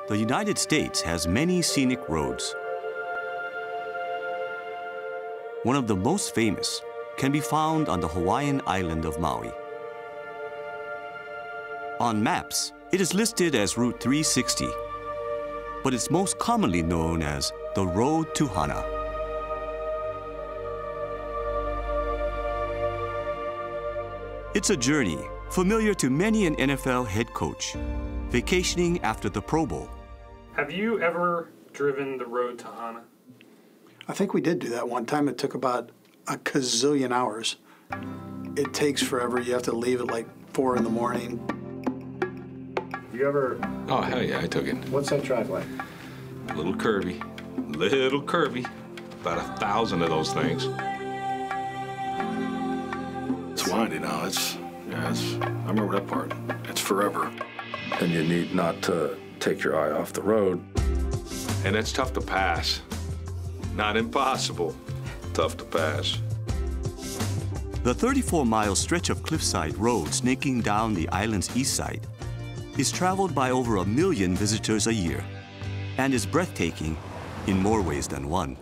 The United States has many scenic roads. One of the most famous can be found on the Hawaiian island of Maui. On maps, it is listed as Route 360, but it's most commonly known as the Road to Hana. It's a journey familiar to many an NFL head coach, vacationing after the Pro Bowl. Have you ever driven the road to Hana? I think we did do that one time. It took about a gazillion hours. It takes forever. You have to leave at like 4 in the morning. You ever... Oh, hell yeah, I took it. What's that drive like? A little curvy. Little curvy. About 1,000 of those things. It's windy now. I remember that part. It's forever. And you need not to take your eye off the road. And it's tough to pass. Not impossible. Tough to pass. The 34-mile stretch of cliffside road snaking down the island's east side is traveled by over 1 million visitors a year and is breathtaking in more ways than one.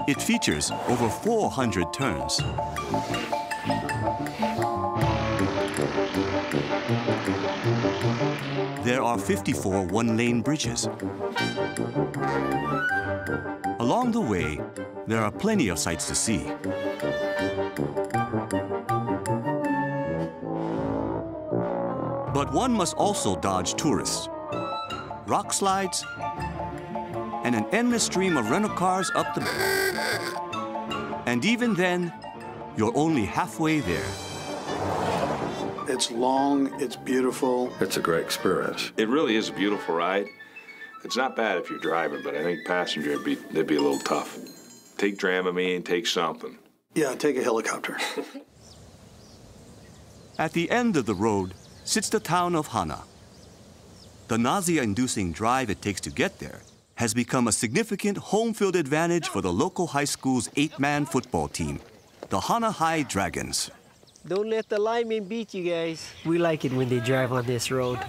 It features over 400 turns. There are 54 one-lane bridges. Along the way, there are plenty of sights to see. But one must also dodge tourists, rock slides, and an endless stream of rental cars up the... And even then, you're only halfway there. It's long, it's beautiful. It's a great experience. It really is a beautiful ride. It's not bad if you're driving, but I think passenger, it'd be a little tough. Take Dramamine, take something. Yeah, take a helicopter. At the end of the road sits the town of Hana. The nausea-inducing drive it takes to get there has become a significant home field advantage for the local high school's 8-man football team, the Hana High Dragons. Don't let the linemen beat you guys. We like it when they drive on this road.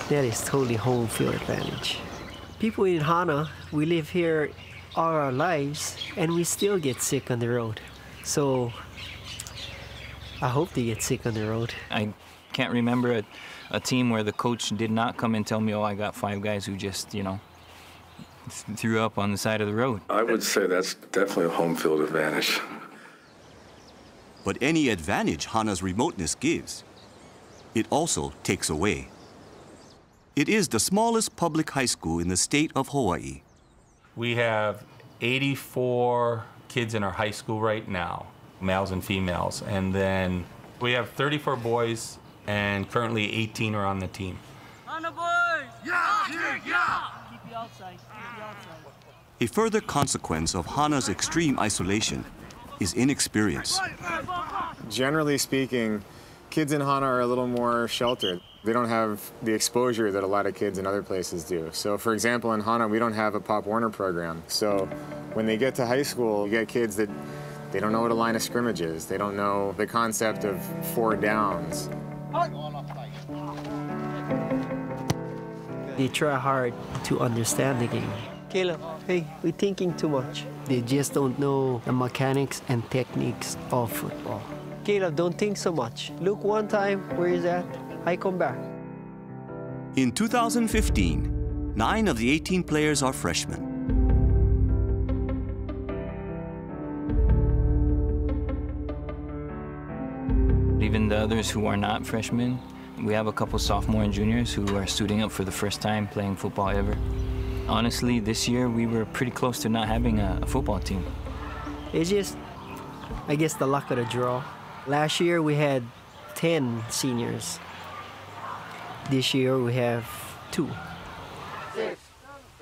That is totally home field advantage. People in Hana, we live here all our lives, and we still get sick on the road. So I hope they get sick on the road. I can't remember a team where the coach did not come and tell me, oh, I got 5 guys who just, you know, threw up on the side of the road. I would say that's definitely a home field advantage. But any advantage Hana's remoteness gives, it also takes away. It is the smallest public high school in the state of Hawaii. We have 84 kids in our high school right now, males and females. And then we have 34 boys, and currently 18 are on the team. Hana boys! Yeah! Yeah! Keep you outside. Keep you outside. A further consequence of Hana's extreme isolation is inexperience. Generally speaking, kids in Hana are a little more sheltered. They don't have the exposure that a lot of kids in other places do. So, for example, in Hana, we don't have a Pop Warner program. So when they get to high school, you get kids that they don't know what a line of scrimmage is. They don't know the concept of 4 downs. They try hard to understand the game. Caleb, hey, we're thinking too much. They just don't know the mechanics and techniques of football. Caleb, don't think so much. Look one time, where is that? I come back. In 2015, 9 of the 18 players are freshmen. Even the others who are not freshmen, we have a couple sophomore and juniors who are suiting up for the first time playing football ever. Honestly, this year we were pretty close to not having a football team. It's just, I guess, the luck of the draw. Last year we had 10 seniors. This year we have 2. 6,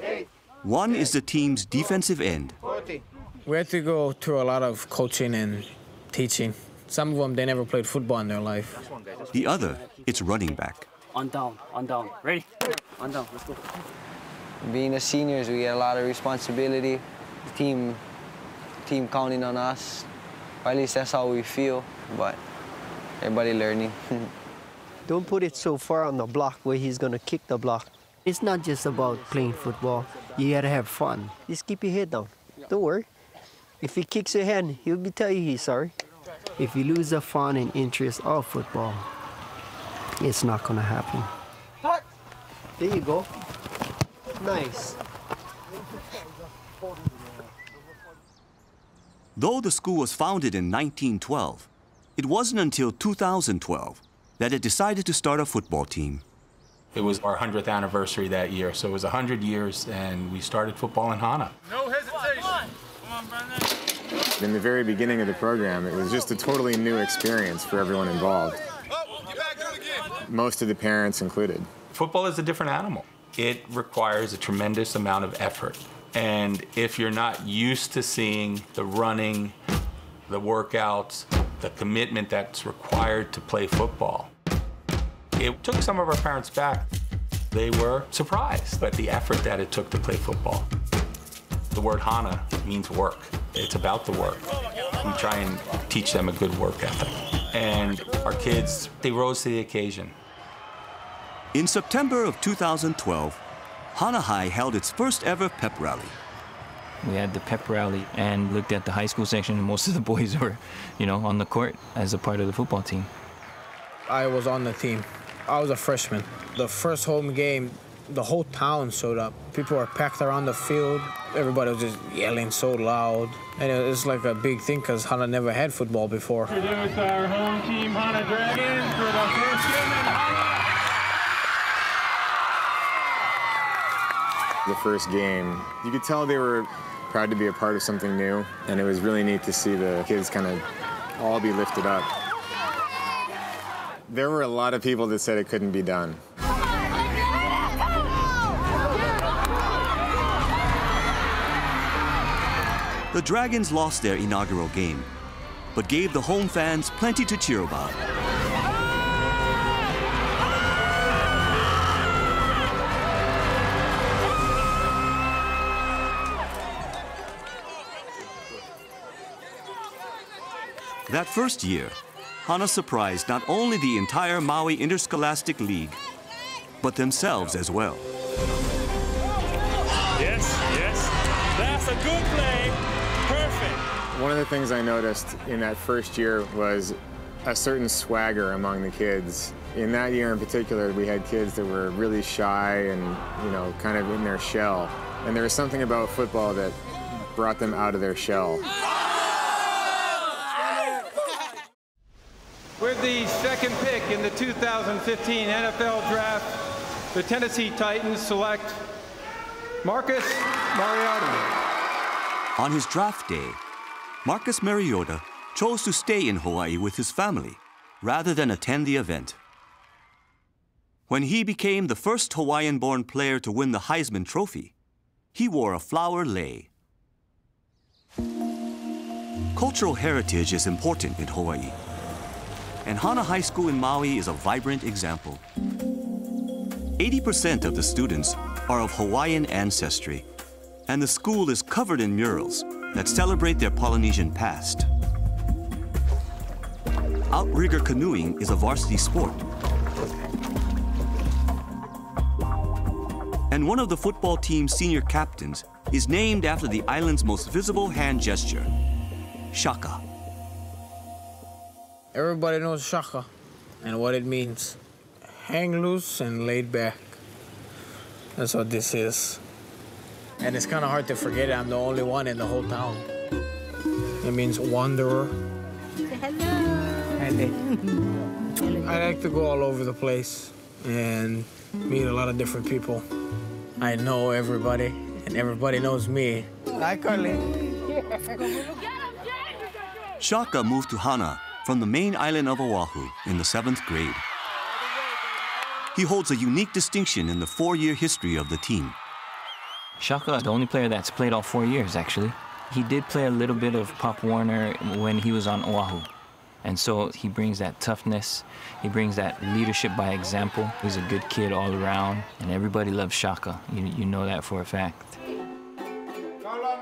8. One is the team's defensive end. 40. We had to go through a lot of coaching and teaching. Some of them, they never played football in their life. The other, it's running back. On down, ready? On down, let's go. Being a seniors, we get a lot of responsibility. The team counting on us. Or at least that's how we feel, but everybody learning. Don't put it so far on the block where he's going to kick the block. It's not just about playing football. You got to have fun. Just keep your head down. Don't worry. If he kicks your hand, he'll tell you he's sorry. If you lose the fun and interest of football, it's not going to happen. There you go. Nice. Though the school was founded in 1912, it wasn't until 2012 that it decided to start a football team. It was our 100th anniversary that year, so it was 100 years, and we started football in Hana. No hesitation. Come on, Brandon. In the very beginning of the program, it was just a totally new experience for everyone involved, most of the parents included. Football is a different animal. It requires a tremendous amount of effort. And if you're not used to seeing the running, the workouts, the commitment that's required to play football, it took some of our parents back. They were surprised at the effort that it took to play football. The word Hana means work. It's about the work. We try and teach them a good work ethic. And our kids, they rose to the occasion. In September of 2012, Hana High held its first ever pep rally. We had the pep rally and looked at the high school section, and most of the boys were, on the court as a part of the football team. I was on the team. I was a freshman. The first home game, the whole town showed up. People were packed around the field. Everybody was just yelling so loud. And it was like a big thing because Hana never had football before. Introduce our home team, Hana Dragons, for the first game in Hana. The first game, you could tell they were proud to be a part of something new, and it was really neat to see the kids kind of all be lifted up. There were a lot of people that said it couldn't be done. The Dragons lost their inaugural game, but gave the home fans plenty to cheer about. That first year, Hana surprised not only the entire Maui Interscholastic League, but themselves as well. Yes, that's a good play. Perfect. One of the things I noticed in that first year was a certain swagger among the kids. In that year in particular, we had kids that were really shy and, kind of in their shell. And there was something about football that brought them out of their shell. With the second pick in the 2015 NFL Draft, the Tennessee Titans select Marcus Mariota. On his draft day, Marcus Mariota chose to stay in Hawaii with his family rather than attend the event. When he became the first Hawaiian-born player to win the Heisman Trophy, he wore a flower lei. Cultural heritage is important in Hawaii, and Hana High School in Maui is a vibrant example. 80% of the students are of Hawaiian ancestry, and the school is covered in murals that celebrate their Polynesian past. Outrigger canoeing is a varsity sport. And one of the football team's senior captains is named after the island's most visible hand gesture, shaka. Everybody knows shaka and what it means. Hang loose and laid back. That's what this is. And it's kind of hard to forget it. I'm the only one in the whole town. It means wanderer. Hello. I like to go all over the place and meet a lot of different people. I know everybody, and everybody knows me. Hi, Carly. Shaka moved to Hana from the main island of Oahu in the 7th grade. He holds a unique distinction in the 4-year history of the team. Shaka, the only player that's played all 4 years, actually. He did play a little bit of Pop Warner when he was on Oahu. And so he brings that toughness, he brings that leadership by example. He's a good kid all around, and everybody loves Shaka. You know that for a fact.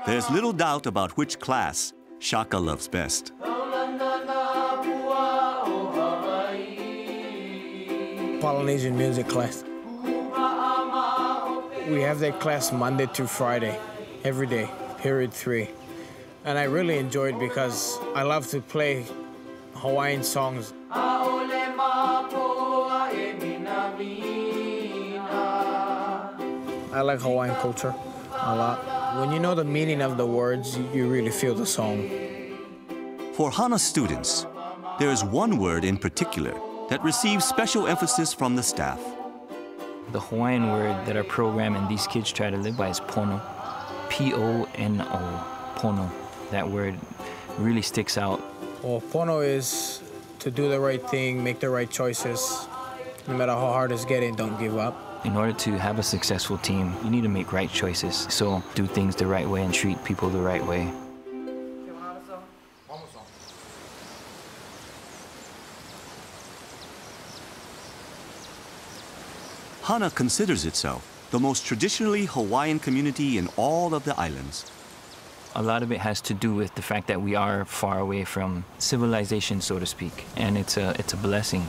There's little doubt about which class Shaka loves best. Polynesian music class. We have that class Monday through Friday, every day, period 3. And I really enjoy it because I love to play Hawaiian songs. I like Hawaiian culture a lot. When you know the meaning of the words, you really feel the song. For Hana students, there is one word in particular that receives special emphasis from the staff. The Hawaiian word that our program and these kids try to live by is pono. P-O-N-O, pono. That word really sticks out. Well, pono is to do the right thing, make the right choices. No matter how hard it's getting, don't give up. In order to have a successful team, you need to make right choices. So do things the right way and treat people the right way. Hana considers itself the most traditionally Hawaiian community in all of the islands. A lot of it has to do with the fact that we are far away from civilization, so to speak. And it's a blessing,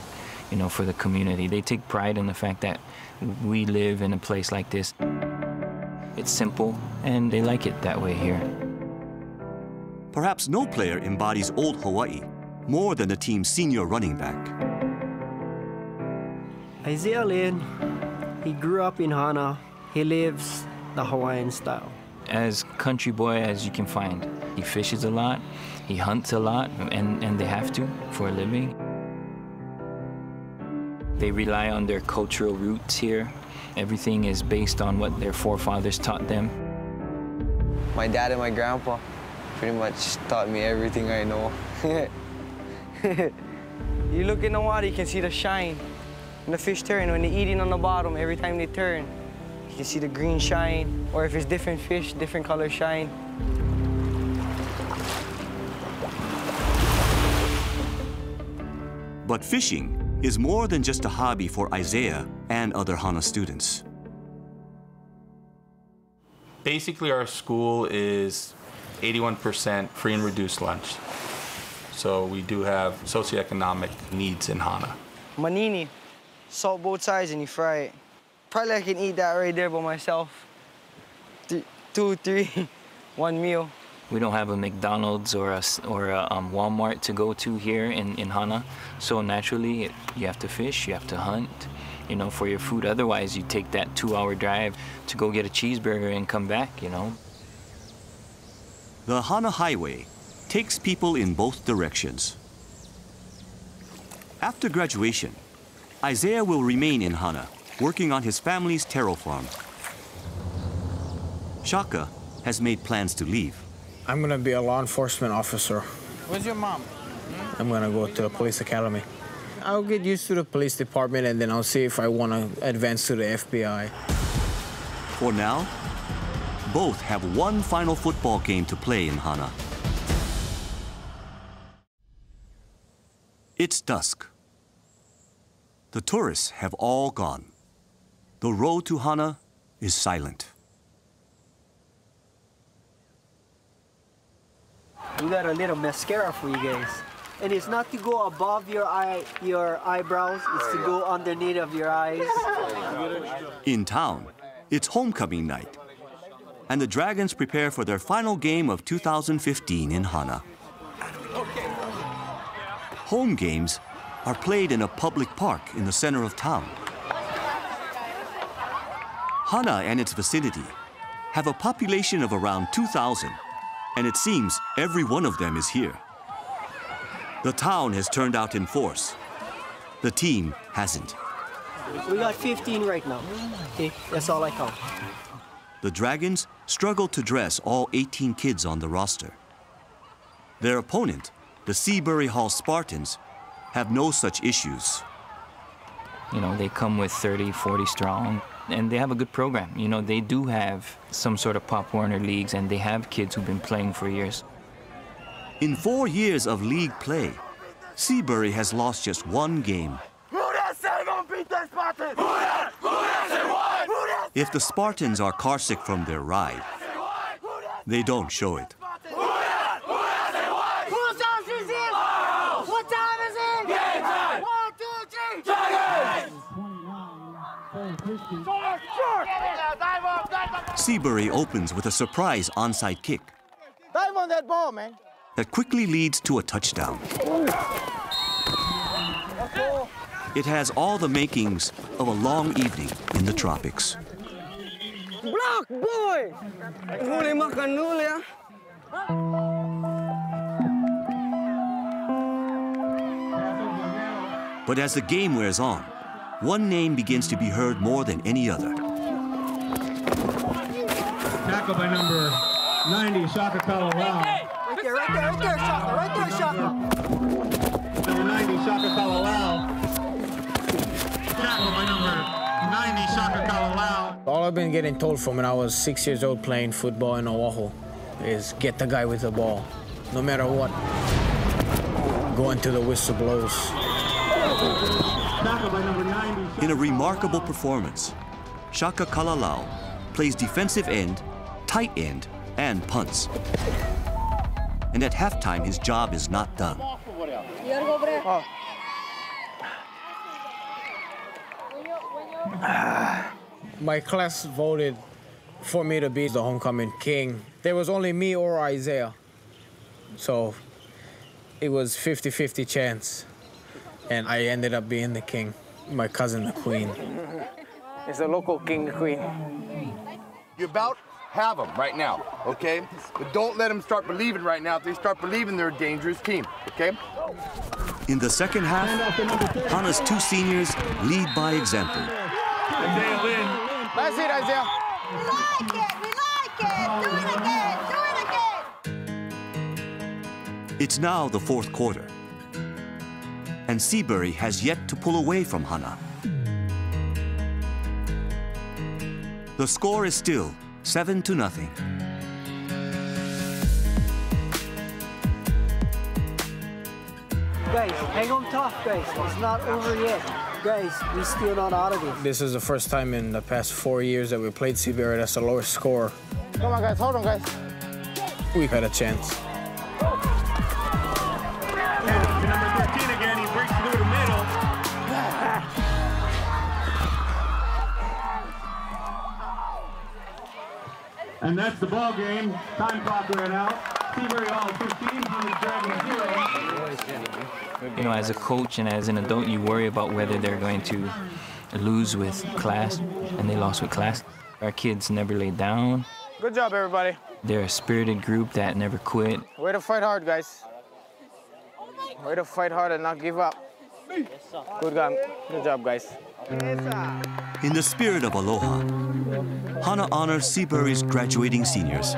you know, for the community. They take pride in the fact that we live in a place like this. It's simple, and they like it that way here. Perhaps no player embodies old Hawaii more than the team's senior running back. Isaiah Lin, he grew up in Hana. He lives the Hawaiian style. As country boy as you can find. He fishes a lot, he hunts a lot, and they have to for a living. They rely on their cultural roots here. Everything is based on what their forefathers taught them. My dad and my grandpa pretty much taught me everything I know. You look in the water, you can see the shine. When the fish turn, when they're eating on the bottom, every time they turn, you can see the green shine, or if it's different fish, different color shine. But fishing is more than just a hobby for Isaiah and other Hana students. Basically, our school is 81% free and reduced lunch. So we do have socioeconomic needs in Hana. Manini, salt both sides and you fry it. Probably I can eat that right there by myself. 2, 3, one meal. We don't have a McDonald's or a Walmart to go to here in Hana. So naturally, you have to fish, you have to hunt, you know, for your food. Otherwise, you take that 2-hour drive to go get a cheeseburger and come back, you know. The Hana Highway takes people in both directions. After graduation, Isaiah will remain in Hana, working on his family's taro farm. Shaka has made plans to leave. I'm gonna be a law enforcement officer. Where's your mom? I'm gonna go to the police academy. I'll get used to the police department and then I'll see if I wanna advance to the FBI. For now, both have one final football game to play in Hana. It's dusk. The tourists have all gone. The road to Hana is silent. We got a little mascara for you guys. And it's not to go above your eyebrows, it's to go underneath of your eyes. In town, it's homecoming night, and the Dragons prepare for their final game of 2015 in Hana. Home games are played in a public park in the center of town. Hana and its vicinity have a population of around 2,000, and it seems every one of them is here. The town has turned out in force. The team hasn't. We got 15 right now. Okay, that's all I count. The Dragons struggle to dress all 18 kids on the roster. Their opponent, the Seabury Hall Spartans, have no such issues. You know, they come with 30, 40 strong, and they have a good program. You know, they do have some sort of Pop Warner leagues, and they have kids who've been playing for years. In 4 years of league play, Seabury has lost just one game. If the Spartans are carsick from their ride, they don't show it. What time is it? Game time! 1, 2, 3! Dragons! Seabury opens with a surprise onside kick Dive on that ball, man. that quickly leads to a touchdown. It has all the makings of a long evening in the tropics. Block, boy! Huli makanulia. But as the game wears on, one name begins to be heard more than any other. Tackle by number 90, Shaka Kalalau. Right there, Shaka. Number 90, Shaka Kalalau. Tackle by number 90, Shaka Kalalau. All I've been getting told from when I was 6 years old playing football in Oahu is get the guy with the ball, no matter what. Go until the whistle blows. In a remarkable performance, Shaka Kalalau plays defensive end, tight end, and punts. And at halftime, his job is not done. My class voted for me to be the homecoming king. There was only me or Isaiah. So it was 50-50 chance. And I ended up being the king, my cousin the queen. It's the local king, the queen. You about have them right now, okay? But don't let them start believing right now. If they start believing, they're a dangerous team, okay? In the second half, Hana's two seniors lead by example. Isaiah win. That's it, Isaiah. We like it. Do it again. It's now the fourth quarter, and Seabury has yet to pull away from Hana. The score is still 7-0. Guys, hang on tough, guys. It's not over yet. Guys, we're still not out of this. This is the first time in the past 4 years that we played Seabury that's a lower score. Come on, guys. Hold on, guys. We had a chance. Number 13 again, he breaks through the middle. And that's the ball game. Time clock ran out. Seabury all 15, Hana Dragons 0. You know, as a coach and as an adult, you worry about whether they're going to lose with class, and they lost with class. Our kids never laid down. Good job, everybody. They're a spirited group that never quit. Way to fight hard, guys. Way to fight hard and not give up. Good job, guys. In the spirit of aloha, Hana honors Seabury's graduating seniors,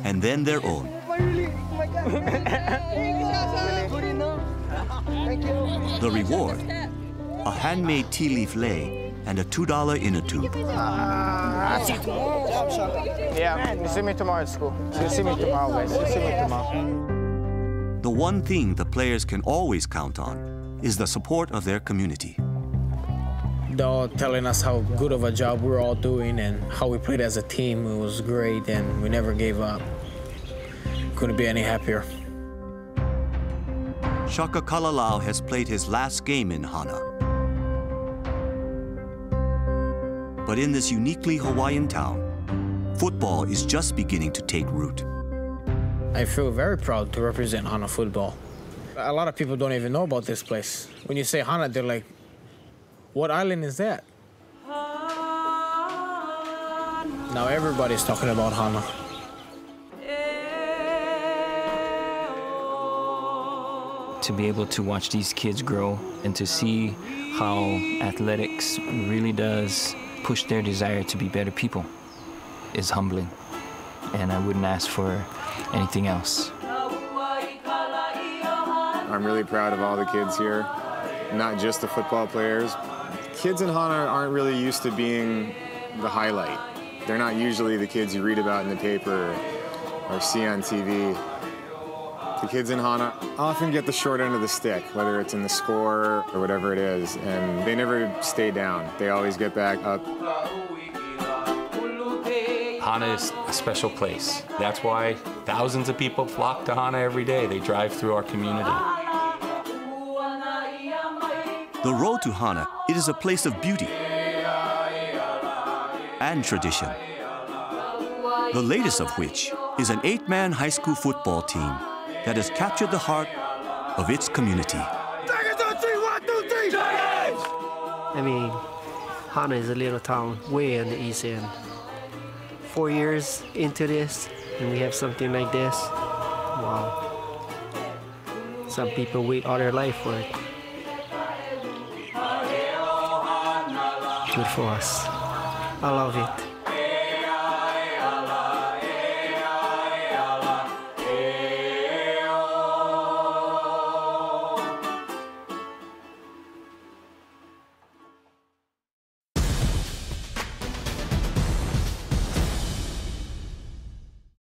and then their own. The reward, a handmade tea leaf lei and a $2 inner tube. Yeah, you see me tomorrow at school. You see me tomorrow, guys. You see me tomorrow. The one thing the players can always count on is the support of their community. They're all telling us how good of a job we're all doing and how we played as a team. It was great and we never gave up. Couldn't be any happier. Shaka Kalalau has played his last game in Hana. But in this uniquely Hawaiian town, football is just beginning to take root. I feel very proud to represent Hana football. A lot of people don't even know about this place. When you say Hana, they're like, what island is that? Now everybody's talking about Hana. To be able to watch these kids grow and to see how athletics really does push their desire to be better people is humbling. And I wouldn't ask for anything else. I'm really proud of all the kids here, not just the football players. Kids in Hana aren't really used to being the highlight. They're not usually the kids you read about in the paper or see on TV. The kids in Hana often get the short end of the stick, whether it's in the score or whatever it is, and they never stay down. They always get back up. Hana is a special place. That's why thousands of people flock to Hana every day. They drive through our community. The road to Hana, it is a place of beauty and tradition. The latest of which is an 8-man high school football team that has captured the heart of its community. I mean, Hana is a little town way on the east end. 4 years into this, and we have something like this. Wow. Some people wait all their life for it. Good for us. I love it.